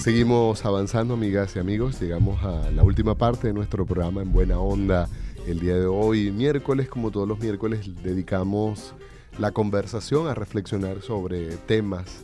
Seguimos avanzando, amigas y amigos. Llegamos a la última parte de nuestro programa En Buena Onda. El día de hoy, miércoles, como todos los miércoles, dedicamos la conversación a reflexionar sobre temas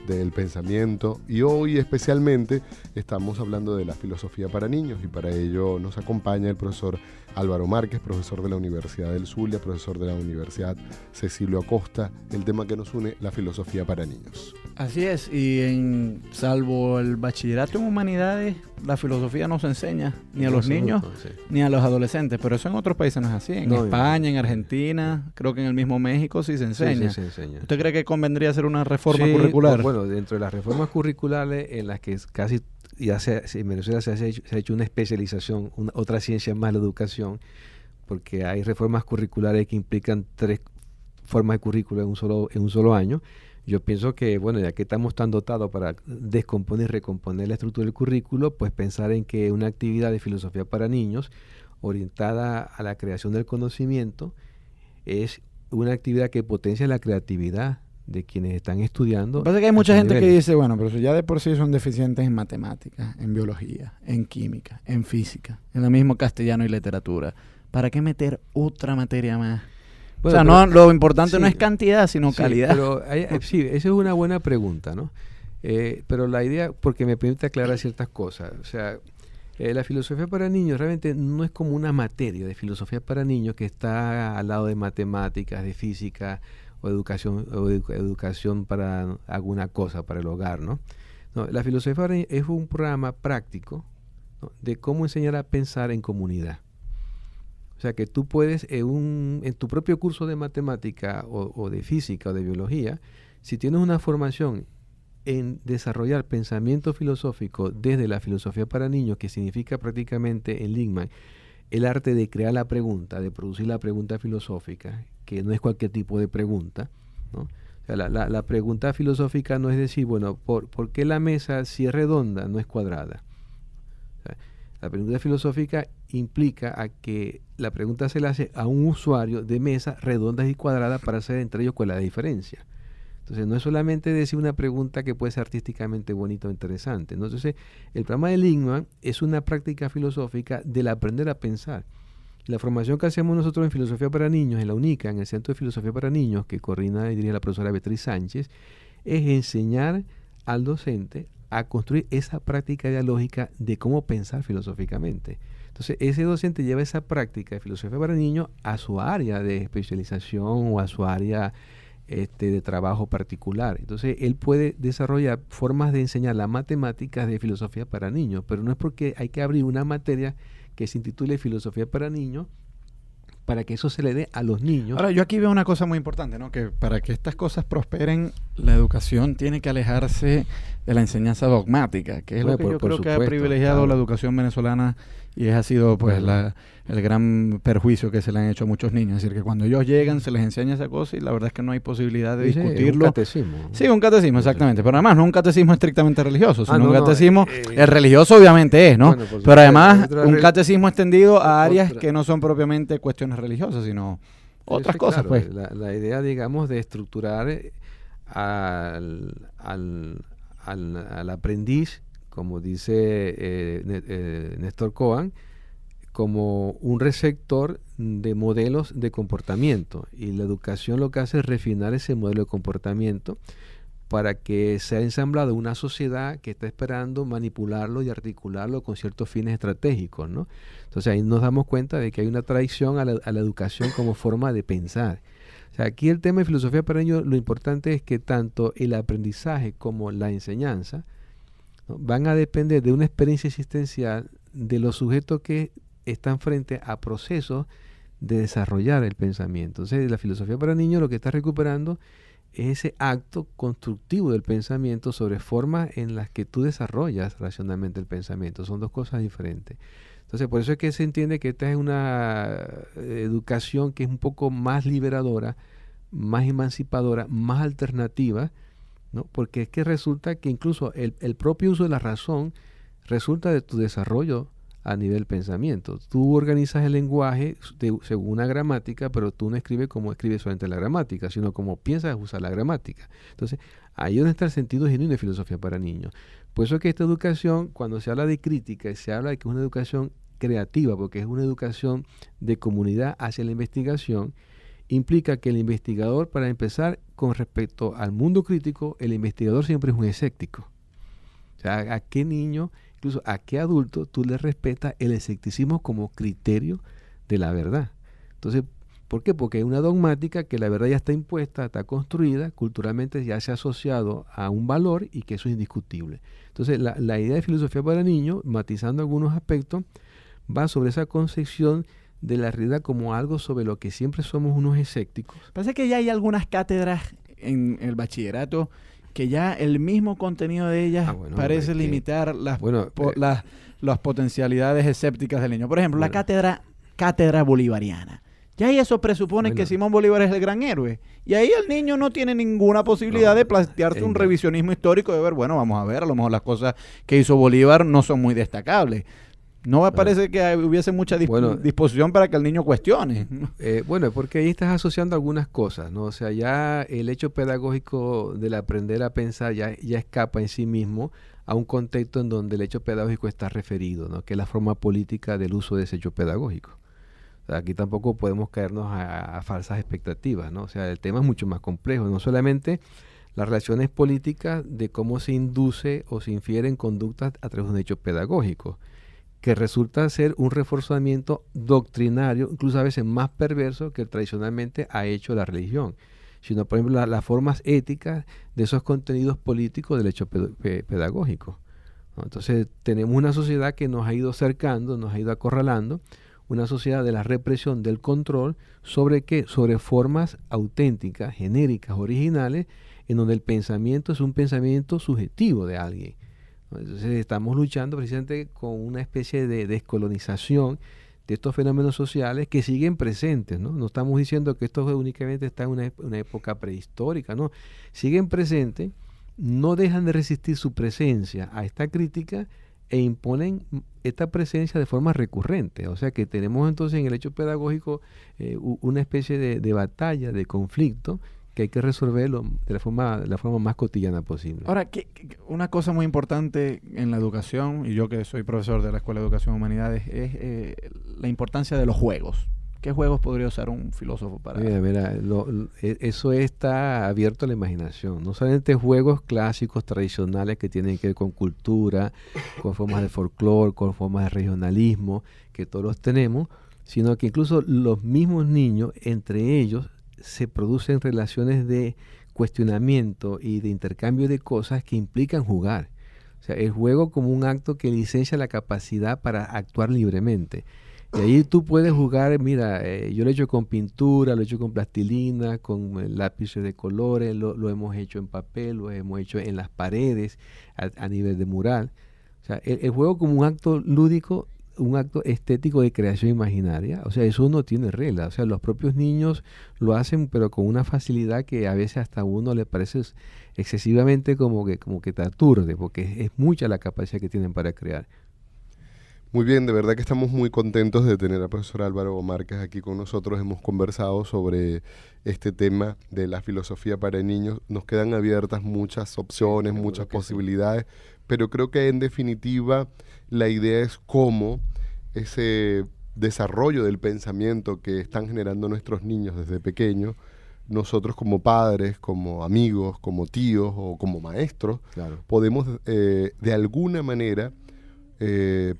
del pensamiento, y hoy especialmente estamos hablando de la filosofía para niños, y para ello nos acompaña el profesor Álvaro Márquez, profesor de la Universidad del Zulia, profesor de la Universidad Cecilio Acosta. El tema que nos une, la filosofía para niños. Así es, y salvo el bachillerato en humanidades, la filosofía no se enseña ni a los niños ni a los adolescentes, pero eso en otros países no es así. En España, en Argentina, creo que en el mismo México sí se enseña. Sí, se enseña. ¿Usted cree que convendría hacer una reforma curricular? Bueno, dentro de las reformas curriculares en las que casi ya en Venezuela se ha hecho una especialización, otra ciencia más la educación, porque hay reformas curriculares que implican 3 formas de currículo en un solo año. Yo pienso que, bueno, ya que estamos tan dotados para descomponer y recomponer la estructura del currículo, pues pensar en que una actividad de filosofía para niños orientada a la creación del conocimiento es una actividad que potencia la creatividad de quienes están estudiando. Lo que pasa es que hay mucha gente que dice, bueno, pero si ya de por sí son deficientes en matemáticas, en biología, en química, en física, en lo mismo castellano y literatura, ¿para qué meter otra materia más? Bueno, o sea, lo importante no es cantidad, sino calidad. Pero sí, esa es una buena pregunta, ¿no? Pero la idea, porque me permite aclarar ciertas cosas. O sea, la filosofía para niños realmente no es como una materia de filosofía para niños que está al lado de matemáticas, de física o educación para alguna cosa, para el hogar, ¿no? No, la filosofía para niños es un programa práctico, ¿no?, de cómo enseñar a pensar en comunidad. O sea, que tú puedes, en tu propio curso de matemática o de física o de biología, si tienes una formación en desarrollar pensamiento filosófico desde la filosofía para niños, que significa prácticamente en Lippmann el arte de crear la pregunta, de producir la pregunta filosófica, que no es cualquier tipo de pregunta, ¿no? O sea, la pregunta filosófica no es decir, bueno, ¿por qué la mesa, si es redonda, no es cuadrada? O sea, la pregunta filosófica implica a que la pregunta se le hace a un usuario de mesas redondas y cuadradas para saber entre ellos cuál es la diferencia. Entonces, no es solamente decir una pregunta que puede ser artísticamente bonita o interesante, ¿no? Entonces, el programa de Lippmann es una práctica filosófica del aprender a pensar. La formación que hacemos nosotros en Filosofía para Niños, en la UNICA, en el Centro de Filosofía para Niños, que coordina y dirige la profesora Beatriz Sánchez, es enseñar al docente a construir esa práctica dialógica de cómo pensar filosóficamente. Entonces, ese docente lleva esa práctica de filosofía para niños a su área de especialización o a su área de trabajo particular. Entonces, él puede desarrollar formas de enseñar las matemáticas de filosofía para niños, pero no es porque hay que abrir una materia que se intitule filosofía para niños para que eso se le dé a los niños. Ahora, yo aquí veo una cosa muy importante, ¿no? Que para que estas cosas prosperen, la educación tiene que alejarse de la enseñanza dogmática, que es lo que yo creo que ha privilegiado la educación venezolana, y ese ha sido pues el gran perjuicio que se le han hecho a muchos niños. Es decir, que cuando ellos llegan se les enseña esa cosa y la verdad es que no hay posibilidad de discutirlo. Un catecismo. Sí, un catecismo, exactamente. Pero además no un catecismo estrictamente religioso, sino un catecismo, el religioso obviamente es, ¿no? Bueno, pero además un catecismo extendido a áreas que no son propiamente cuestiones religiosas, sino otras cosas, claro, pues. La idea, digamos, de estructurar al aprendiz, como dice Néstor Cohen, como un receptor de modelos de comportamiento, y la educación lo que hace es refinar ese modelo de comportamiento para que sea ensamblado una sociedad que está esperando manipularlo y articularlo con ciertos fines estratégicos, ¿no? Entonces ahí nos damos cuenta de que hay una traición a la educación como forma de pensar. O sea, aquí el tema de filosofía para niños, lo importante es que tanto el aprendizaje como la enseñanza, ¿no?, van a depender de una experiencia existencial de los sujetos que están frente a procesos de desarrollar el pensamiento. Entonces, la filosofía para niños lo que está recuperando es ese acto constructivo del pensamiento sobre formas en las que tú desarrollas racionalmente el pensamiento. Son dos cosas diferentes. Entonces, por eso es que se entiende que esta es una educación que es un poco más liberadora, más emancipadora, más alternativa, ¿no? Porque es que resulta que incluso el propio uso de la razón resulta de tu desarrollo a nivel pensamiento. Tú organizas el lenguaje según una gramática, pero tú no escribes como escribes solamente la gramática, sino como piensas usar la gramática. Entonces, ahí es donde está el sentido genuino de filosofía para niños. Por eso es que esta educación, cuando se habla de crítica, se habla de que es una educación creativa, porque es una educación de comunidad hacia la investigación, implica que el investigador, para empezar, con respecto al mundo crítico, el investigador siempre es un escéptico. O sea, ¿a qué niño, incluso a qué adulto tú le respetas el escepticismo como criterio de la verdad? Entonces, ¿por qué? Porque es una dogmática que la verdad ya está impuesta, está construida, culturalmente ya se ha asociado a un valor y que eso es indiscutible. Entonces, la idea de filosofía para niños, matizando algunos aspectos, va sobre esa concepción de la realidad como algo sobre lo que siempre somos unos escépticos. Parece que ya hay algunas cátedras en el bachillerato que ya el mismo contenido de ellas parece limitar las potencialidades escépticas del niño. Por ejemplo, la cátedra bolivariana. Ya ahí eso presupone que Simón Bolívar es el gran héroe. Y ahí el niño no tiene ninguna posibilidad de plantearse un revisionismo histórico de ver, bueno, vamos a ver, a lo mejor las cosas que hizo Bolívar no son muy destacables. No me parece que hubiese mucha disposición para que el niño cuestione. Bueno, porque ahí estás asociando algunas cosas, ¿no? O sea, ya el hecho pedagógico del aprender a pensar ya escapa en sí mismo a un contexto en donde el hecho pedagógico está referido, ¿no? Que es la forma política del uso de ese hecho pedagógico. O sea, aquí tampoco podemos caernos a falsas expectativas, ¿no? O sea, el tema es mucho más complejo, no solamente las relaciones políticas de cómo se induce o se infieren conductas a través de un hecho pedagógico, que resulta ser un reforzamiento doctrinario, incluso a veces más perverso que tradicionalmente ha hecho la religión, sino, por ejemplo, las formas éticas de esos contenidos políticos del hecho pedagógico, ¿no? Entonces, tenemos una sociedad que nos ha ido cercando, nos ha ido acorralando, una sociedad de la represión, del control, ¿sobre qué? Sobre formas auténticas, genéricas, originales, en donde el pensamiento es un pensamiento subjetivo de alguien. Entonces estamos luchando precisamente con una especie de descolonización de estos fenómenos sociales que siguen presentes, ¿no? No estamos diciendo que esto únicamente está en una época prehistórica, no. Siguen presentes, no dejan de resistir su presencia a esta crítica e imponen esta presencia de forma recurrente. O sea que tenemos entonces en el hecho pedagógico una especie de batalla, de conflicto, que hay que resolverlo de la forma más cotidiana posible. Ahora, una cosa muy importante en la educación, y yo que soy profesor de la Escuela de Educación y Humanidades, es la importancia de los juegos. ¿Qué juegos podría usar un filósofo para...? Mira, eso está abierto a la imaginación. No solamente juegos clásicos, tradicionales, que tienen que ver con cultura, con formas de folclore, con formas de regionalismo, que todos los tenemos, sino que incluso los mismos niños, entre ellos, se producen relaciones de cuestionamiento y de intercambio de cosas que implican jugar. O sea, el juego como un acto que licencia la capacidad para actuar libremente. Y ahí tú puedes jugar, mira, yo lo he hecho con pintura, lo he hecho con plastilina, con lápices de colores, lo hemos hecho en papel, lo hemos hecho en las paredes, a nivel de mural. O sea, el juego como un acto lúdico, un acto estético de creación imaginaria, o sea, eso no tiene regla. O sea, los propios niños lo hacen, pero con una facilidad que a veces hasta a uno le parece excesivamente como que te aturde, porque es mucha la capacidad que tienen para crear. Muy bien, de verdad que estamos muy contentos de tener al profesor Álvaro Márquez aquí con nosotros. Hemos conversado sobre este tema de la filosofía para niños. Nos quedan abiertas muchas opciones, muchas posibilidades, pero creo que en definitiva la idea es cómo ese desarrollo del pensamiento que están generando nuestros niños desde pequeños, nosotros como padres, como amigos, como tíos o como maestros, podemos de alguna manera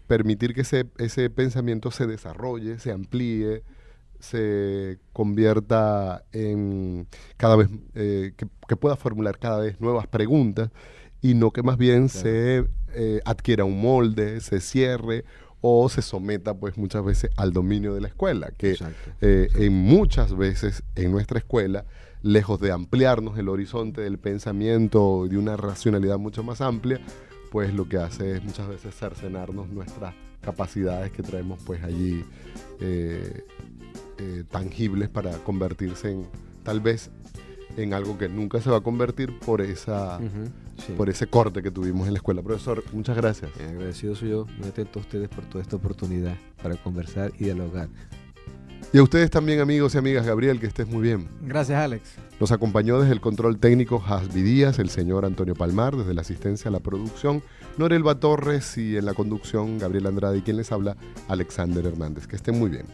permitir que ese pensamiento se desarrolle, se amplíe, se convierta en cada vez, que pueda formular cada vez nuevas preguntas y no que más bien se adquiera un molde, se cierre o se someta pues muchas veces al dominio de la escuela, que en muchas veces en nuestra escuela, lejos de ampliarnos el horizonte del pensamiento de una racionalidad mucho más amplia, pues lo que hace es muchas veces cercenarnos nuestras capacidades que traemos pues allí tangibles para convertirse en tal vez en algo que nunca se va a convertir por por ese corte que tuvimos en la escuela. Profesor, muchas gracias. Agradecido soy yo, muy atento a ustedes por toda esta oportunidad para conversar y dialogar. Y a ustedes también, amigos y amigas. Gabriel, que estés muy bien. Gracias, Alex. Nos acompañó desde el control técnico Hasbi Díaz, el señor Antonio Palmar, desde la asistencia a la producción Norelba Torres y en la conducción Gabriel Andrade, y quien les habla, Alexander Hernández. Que estén muy bien.